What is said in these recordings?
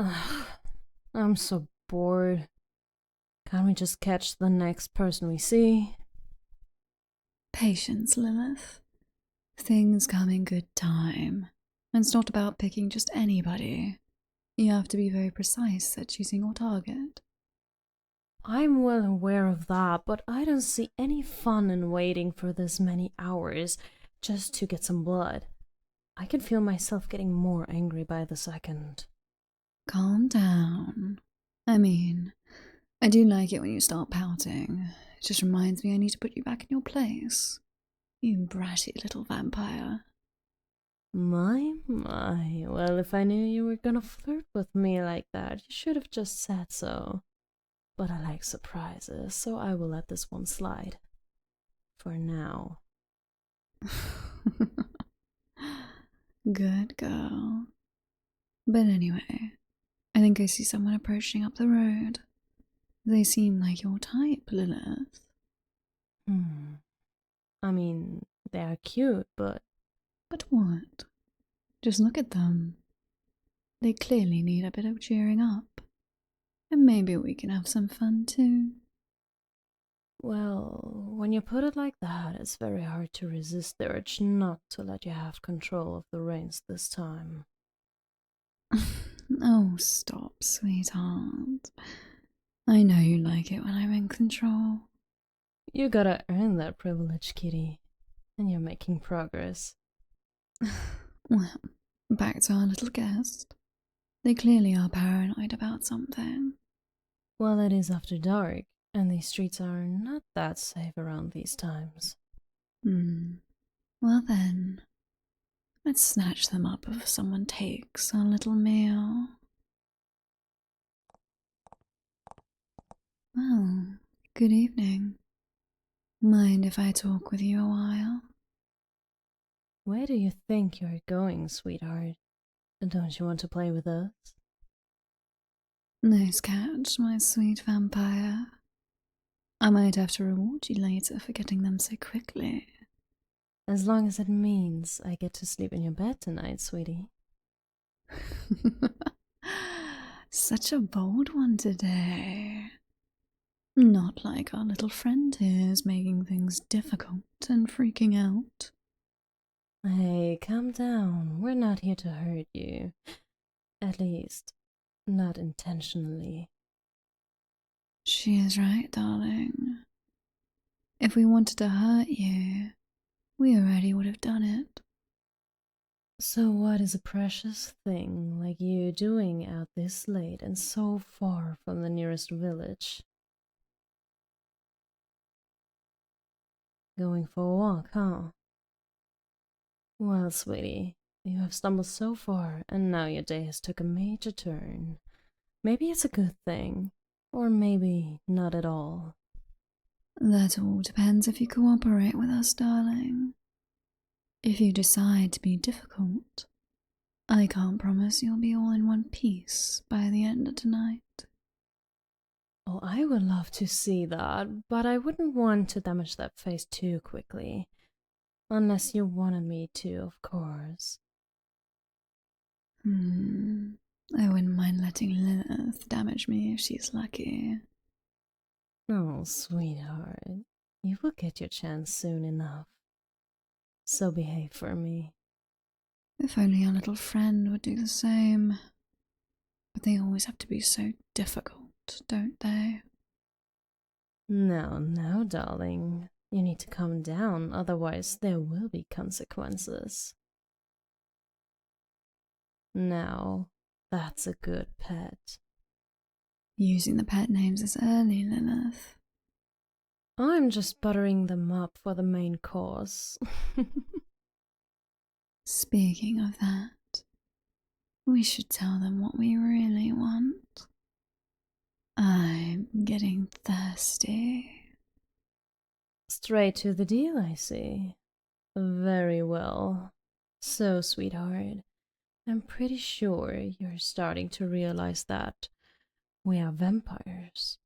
Ugh, I'm so bored. Can't we just catch the next person we see? Patience, Lilith. Things come in good time. It's not about picking just anybody. You have to be very precise at choosing your target. I'm well aware of that, but I don't see any fun in waiting for this many hours just to get some blood. I can feel myself getting more angry by the second. Calm down. I mean, I do like it when you start pouting. It just reminds me I need to put you back in your place. You bratty little vampire. My, well, if I knew you were gonna flirt with me like that, you should have just said so. But I like surprises, so I will let this one slide. For now. Good girl. But anyway, I think I see someone approaching up the road. They seem like your type, Lilith. I mean, they are cute, but... But what? Just look at them. They clearly need a bit of cheering up. And maybe we can have some fun too. Well, when you put it like that, it's very hard to resist the urge not to let you have control of the reins this time. Oh, stop, sweetheart. I know you like it when I'm in control. You gotta earn that privilege, kitty. And you're making progress. Well, back to our little guest. They clearly are paranoid about something. Well, it is after dark, and these streets are not that safe around these times. Well then, let's snatch them up if someone takes our little meal. Well, good evening. Mind if I talk with you a while? Where do you think you're going, sweetheart? Don't you want to play with us? Nice catch, my sweet vampire. I might have to reward you later for getting them so quickly. As long as it means I get to sleep in your bed tonight, sweetie. Such a bold one today. Not like our little friend here is making things difficult and freaking out. Hey, calm down. We're not here to hurt you. At least, not intentionally. She is right, darling. If we wanted to hurt you, we already would have done it. So what is a precious thing like you doing out this late and so far from the nearest village? Going for a walk, huh? Well, sweetie, you have stumbled so far, and now your day has took a major turn. Maybe it's a good thing, or maybe not at all. That all depends if you cooperate with us, darling. If you decide to be difficult, I can't promise you'll be all in one piece by the end of tonight. Oh, I would love to see that, but I wouldn't want to damage that face too quickly. Unless you wanted me to, of course. I wouldn't mind letting Lilith damage me if she's lucky. Oh, sweetheart, you will get your chance soon enough. So behave for me. If only our little friend would do the same. But they always have to be so difficult, don't they? No, darling. You need to calm down, otherwise there will be consequences. Now, that's a good pet. Using the pet names is early, Lilith. I'm just buttering them up for the main course. Speaking of that, we should tell them what we really want. I'm getting thirsty. Straight to the deal, I see. Very well. So, sweetheart, I'm pretty sure you're starting to realize that we are vampires.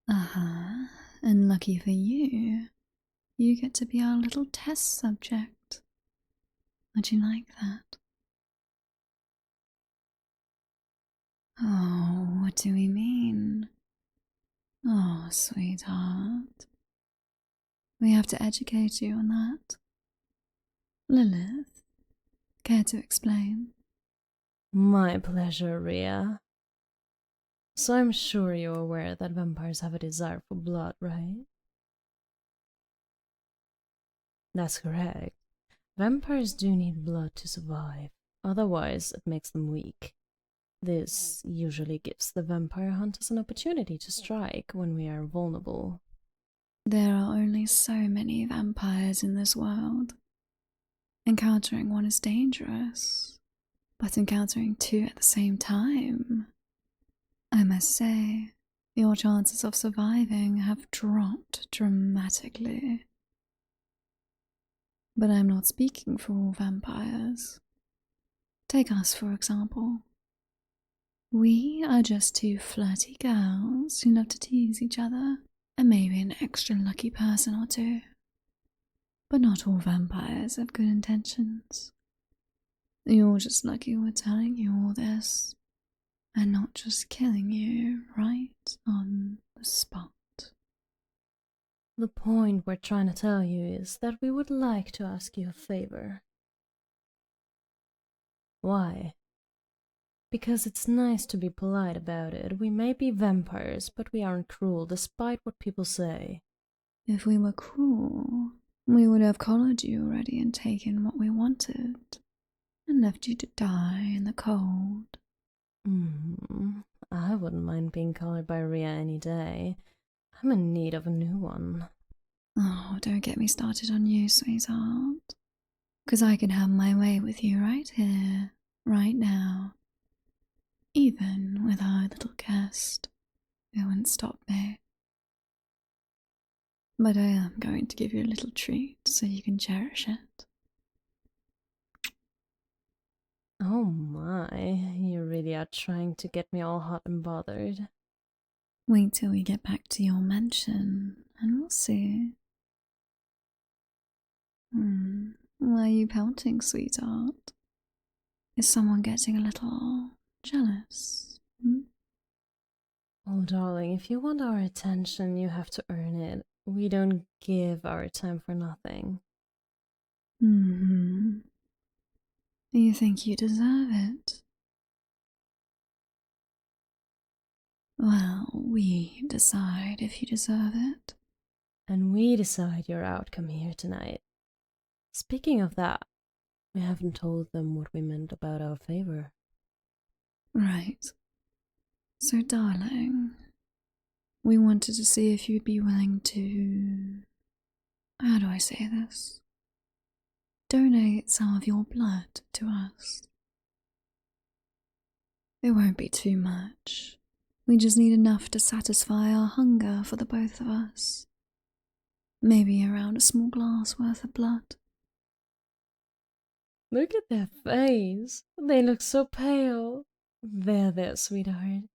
Uh-huh. And lucky for you, you get to be our little test subject. Would you like that? What do we mean? Oh, sweetheart. We have to educate you on that. Lilith, care to explain? My pleasure, Ria. So I'm sure you're aware that vampires have a desire for blood, right? That's correct. Vampires do need blood to survive, otherwise it makes them weak. This usually gives the vampire hunters an opportunity to strike when we are vulnerable. There are only so many vampires in this world. Encountering one is dangerous, but encountering two at the same time, I must say, your chances of surviving have dropped dramatically. But I'm not speaking for all vampires. Take us, for example. We are just two flirty girls who love to tease each other, and maybe an extra lucky person or two. But not all vampires have good intentions. You're just lucky we're telling you all this, and not just killing you right on the spot. The point we're trying to tell you is that we would like to ask you a favor. Why? Because it's nice to be polite about it. We may be vampires, but we aren't cruel despite what people say. If we were cruel, we would have collared you already and taken what we wanted, and left you to die in the cold. I wouldn't mind being collared by Ria any day. I'm in need of a new one. Oh, don't get me started on you, sweetheart. 'Cause I can have my way with you right here, right now. Even with our little guest, it wouldn't stop me. But I am going to give you a little treat so you can cherish it. Oh my, you really are trying to get me all hot and bothered. Wait till we get back to your mansion, and we'll see. Why are you pouting, sweetheart? Is someone getting a little jealous? Oh, darling, if you want our attention, you have to earn it. We don't give our time for nothing. You think you deserve it? Well, we decide if you deserve it. And we decide your outcome here tonight. Speaking of that, we haven't told them what we meant about our favor. Right. So, darling, we wanted to see if you'd be willing to... How do I say this? Donate some of your blood to us. It won't be too much. We just need enough to satisfy our hunger for the both of us. Maybe around a small glass worth of blood. Look at their face. They look so pale. There, sweetheart.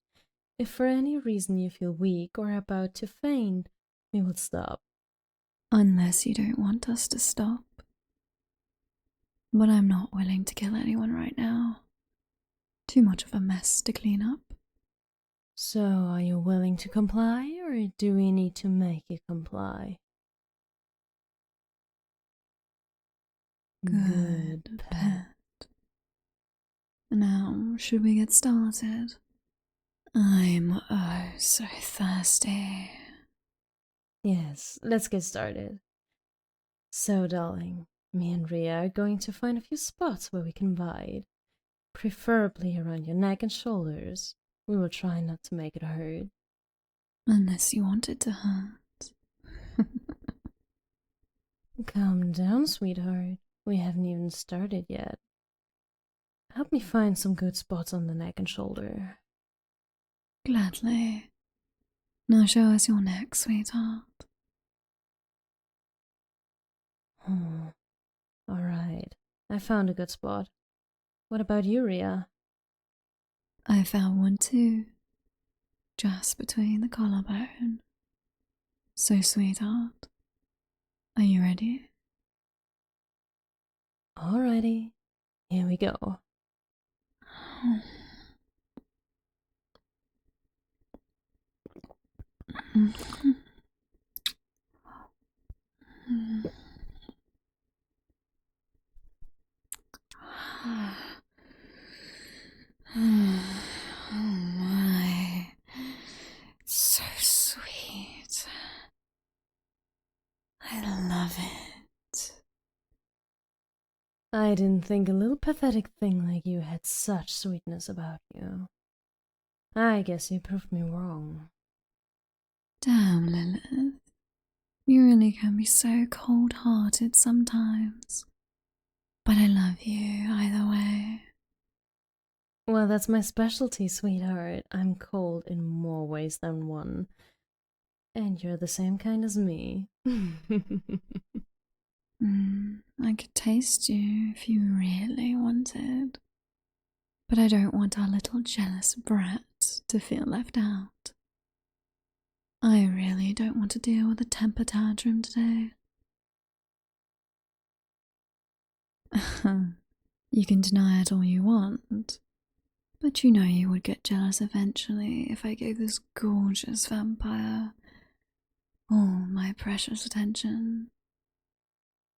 If for any reason you feel weak or about to faint, we will stop. Unless you don't want us to stop. But I'm not willing to kill anyone right now. Too much of a mess to clean up. So, are you willing to comply, or do we need to make you comply? Good pet. Now, should we get started? I'm oh so thirsty. Yes, let's get started. So, darling, me and Ria are going to find a few spots where we can bite, preferably around your neck and shoulders. We will try not to make it hurt. Unless you want it to hurt. Calm down, sweetheart. We haven't even started yet. Help me find some good spots on the neck and shoulder. Gladly. Now show us your neck, sweetheart. Alright, I found a good spot. What about you, Ria? I found one too. Just between the collarbone. So, sweetheart, are you ready? Alrighty, here we go. Oh my, so sweet. I love it. I didn't think a little pathetic thing like you had such sweetness about you. I guess you proved me wrong. Damn, Lilith. You really can be so cold-hearted sometimes. But I love you either way. Well, that's my specialty, sweetheart. I'm cold in more ways than one. And you're the same kind as me. I could taste you if you really wanted. But I don't want our little jealous brat to feel left out. I really don't want to deal with a temper tantrum today. You can deny it all you want, but you know you would get jealous eventually if I gave this gorgeous vampire all my precious attention.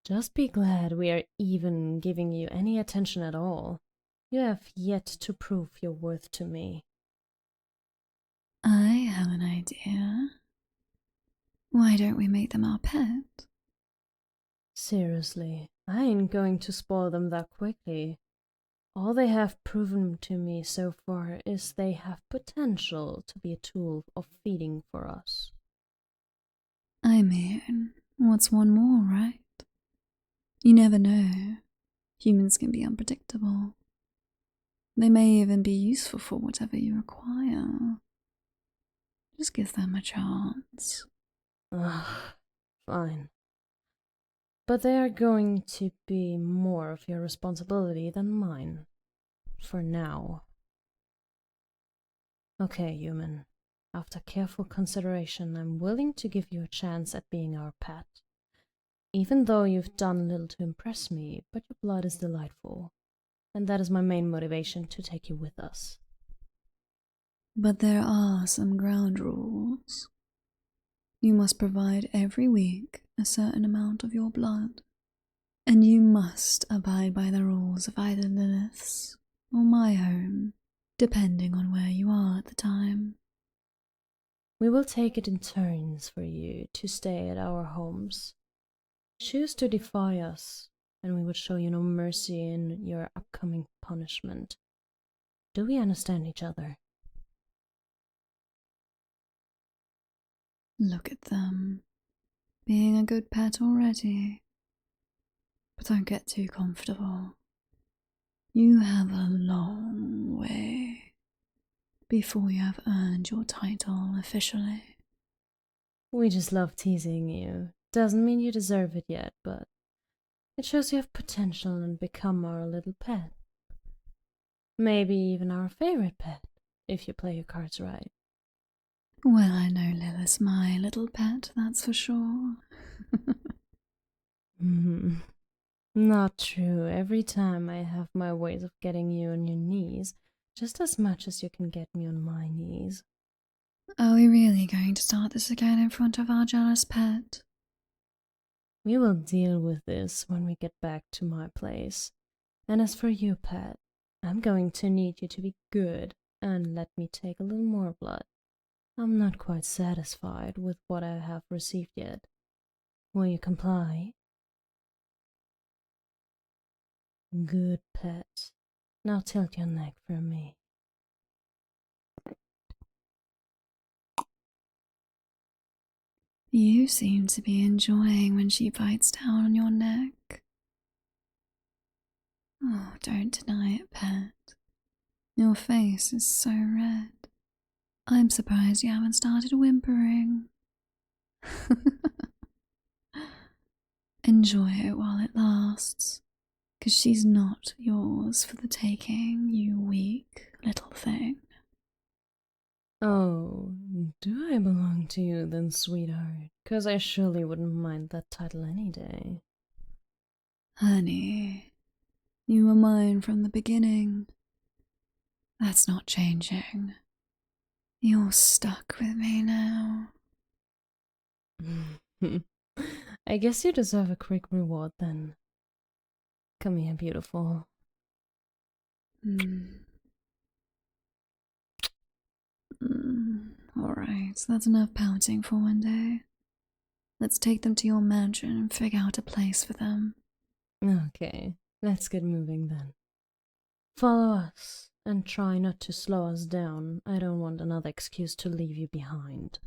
Just be glad we are even giving you any attention at all. You have yet to prove your worth to me. I have an idea. Why don't we make them our pet? Seriously, I ain't going to spoil them that quickly. All they have proven to me so far is they have potential to be a tool of feeding for us. I mean, what's one more, right? You never know. Humans can be unpredictable. They may even be useful for whatever you require. Just give them a chance. Ugh, fine. But they are going to be more of your responsibility than mine. For now. Okay, human. After careful consideration, I'm willing to give you a chance at being our pet. Even though you've done little to impress me, but your blood is delightful. And that is my main motivation to take you with us. But there are some ground rules. You must provide every week a certain amount of your blood. And you must abide by the rules of either Lilith's or my home, depending on where you are at the time. We will take it in turns for you to stay at our homes. Choose to defy us, and we would show you no mercy in your upcoming punishment. Do we understand each other? Look at them, being a good pet already. But don't get too comfortable. You have a long way before you have earned your title officially. We just love teasing you. Doesn't mean you deserve it yet, but it shows you have potential and become our little pet. Maybe even our favorite pet, if you play your cards right. Well, I know Lilith's my little pet, that's for sure. Not true. Every time I have my ways of getting you on your knees, just as much as you can get me on my knees. Are we really going to start this again in front of our jealous pet? We will deal with this when we get back to my place. And as for you, pet, I'm going to need you to be good and let me take a little more blood. I'm not quite satisfied with what I have received yet. Will you comply? Good, pet. Now tilt your neck for me. You seem to be enjoying when she bites down on your neck. Oh, don't deny it, pet. Your face is so red. I'm surprised you haven't started whimpering. Enjoy it while it lasts, 'cause she's not yours for the taking, you weak little thing. Oh, do I belong to you then, sweetheart? 'Cause I surely wouldn't mind that title any day. Honey, you were mine from the beginning. That's not changing. You're stuck with me now. I guess you deserve a quick reward then. Come here, beautiful. Alright, that's enough pouting for one day. Let's take them to your mansion and figure out a place for them. Okay, let's get moving then. Follow us, and try not to slow us down. I don't want another excuse to leave you behind.